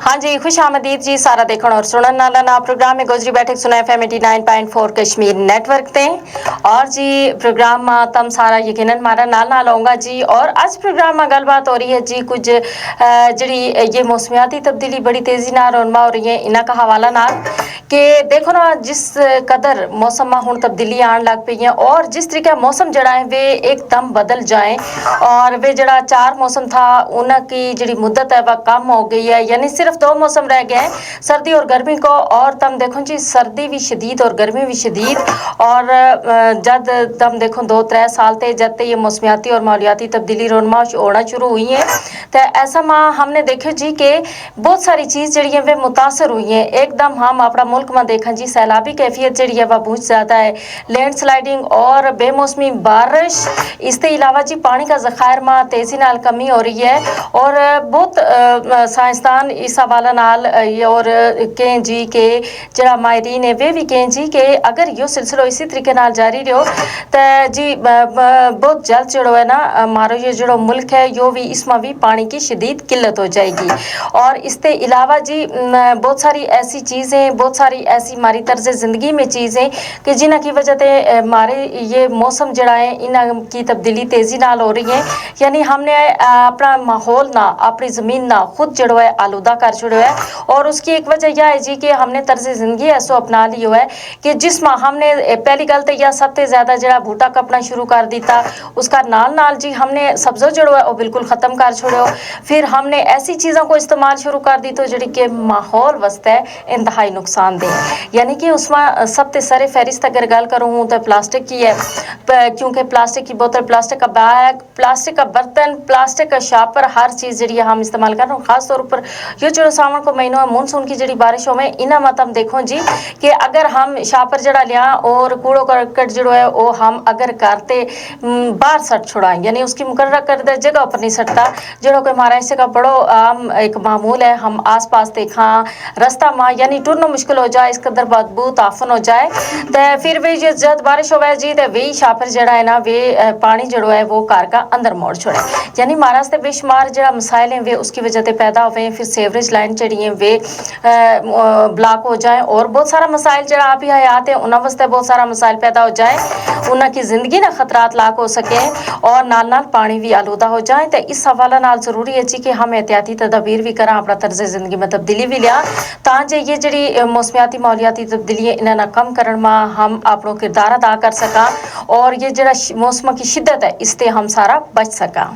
हाँ जी, खुश आमदीद जी सारा देखण और सुनन नाला ना प्रोग्राम में गोजरी बैठक सुना FM 89.4 कश्मीर नेटवर्क ते और जी प्रोग्राम में तम सारा यकीनन मारा नाल आऊंगा जी। और आज प्रोग्राम में गलबात हो रही है जी कुछ जड़ी ये मौसमियाती तब्दीली बड़ी तेजी नाल रोनमा हो रही है इना का हवाला नाल कि देखो ना जिस कदर मौसम में हुण तब्दीली आन लग पई है और जिस तरीके मौसम जड़ा है वे एकदम बदल जाए और वे जड़ा 4 मौसम था उनकी जड़ी मुद्दत है वह कम हो गई है, यानी सिर्फ 2 मौसम रह गए हैं सर्दी और गर्मी को। और तम देखो जी सर्दी भी शदीद और गर्मी भी शदीद और जब तम देखो 2-3 साल थे जब ते ये मौसमियाती और माहौलियाती तब्दीली रोनमा होना शुरू हुई है तो ऐसा में हमने देखो जी कि बहुत सारी चीज़ जड़ी है वे मुतासर हुई हैं एकदम। हम अपना मुल्क में देखा जी सैलाबी कैफियत जड़ी है वह बहुत ज़्यादा है, लैंड स्लाइडिंग और बेमौसमी बारिश, इसके अलावा जी पानी का ज़खायर में तेज़ी नाल कमी हो रही है। और बहुत साइंसदान इस हवाले नाल और कहें जी के जरा माहरीन है वे भी कहें जी कि अगर यो सिलसिलो इसी तरीके नाल जारी रहो तो जी बहुत जल्द जड़ो है ना मारो ये जड़ो मुल्क है यो भी इसमें भी पानी की शदीद किल्लत हो जाएगी। और इसके अलावा जी बहुत सारी ऐसी चीज़ें बहुत सारी ऐसी हमारी तर्ज ज़िंदगी में चीज़ें कि जिन्ह की वजह से हमारे ये मौसम जड़ा है इन की तब्दीली तेज़ी नाल हो रही है, यानी हमने अपना माहौल ना अपनी ज़मीन ना खुद जड़ो है आलूदा कर छड़ो है। और उसकी एक वजह यह है जी कि हमने तर्ज ज़िंदगी ऐसो अपना लियो है कि जिसमें हमने पहली गल तो यह सबसे ज़्यादा जड़ा बूटा कपना शुरू कर दिता, उसका नाल नाल जी हमने सब्ज़ो जड़ो है वो बिल्कुल ख़त्म कर छोड़ो। फिर हमने ऐसी चीज़ों को इस्तेमाल शुरू कर दी तो जड़ी कि माहौल वास्ते इंतहाई नुकसानदेह, यानी कि उसमें सबसे सरे फहरिस्त अगर गल करूँ तो प्लास्टिक की है क्योंकि प्लास्टिक की बोतल, प्लास्टिक का बैग, प्लास्टिक का बर्तन, प्लास्टिक का शापर, हर चीज़ जड़ी हम इस्तेमाल कर रहे हैं। खास तौर पर यो जो सावन को महीनों में मानसून की जड़ी बारिशों में इना मत हम देखो जी कि अगर हम शापर जड़ा लिया और कूड़ो करकट जड़ो है वो हम अगर करते बाहर सट छुड़ाएं, यानी उसकी मुकर्रर कर दे जगह पर नहीं सटता जड़ो कि हमारा इससे का बड़ो आम एक मामूल है। हम आस पास देखा रास्ता माँ यानी टूरना मुश्किल हो जाए, इस कदर बदबू ताफन हो जाए तो फिर भी जब बारिश होवे जी तो वही शापर जड़ा है ना वे पानी जड़ो है वो कार का अंदर मोड़ छोड़े, यानी महाराज से बेशुमार जड़ा मसाइल हैं वे उसकी वजह से पैदा हुए। फिर सेवरेज लाइन जड़ी है वे ब्लॉक हो जाए और बहुत सारा मसाइल जड़ा आप ही हयात है उन्होंने वास्ते बहुत सारा मसाइल पैदा हो जाए, उनकी ज़िंदगी ना खतरात लाक हो सके और नाल नाल पानी भी आलूदा हो जाए। तो इस हवाला नाल ज़रूरी है जी कि हम एहतियाती तदाबीर भी करा, अपना तर्ज ज़िंदगी में तब्दीली भी लिया ताकि ये जड़ी मौसमियाती माहौलियाती तब्दीली है इन्हें कम करने में हम अपनों किरदार अदा कर सका और ये जड़ा मौसम की शिद्दत है इससे हम सारा बच सका।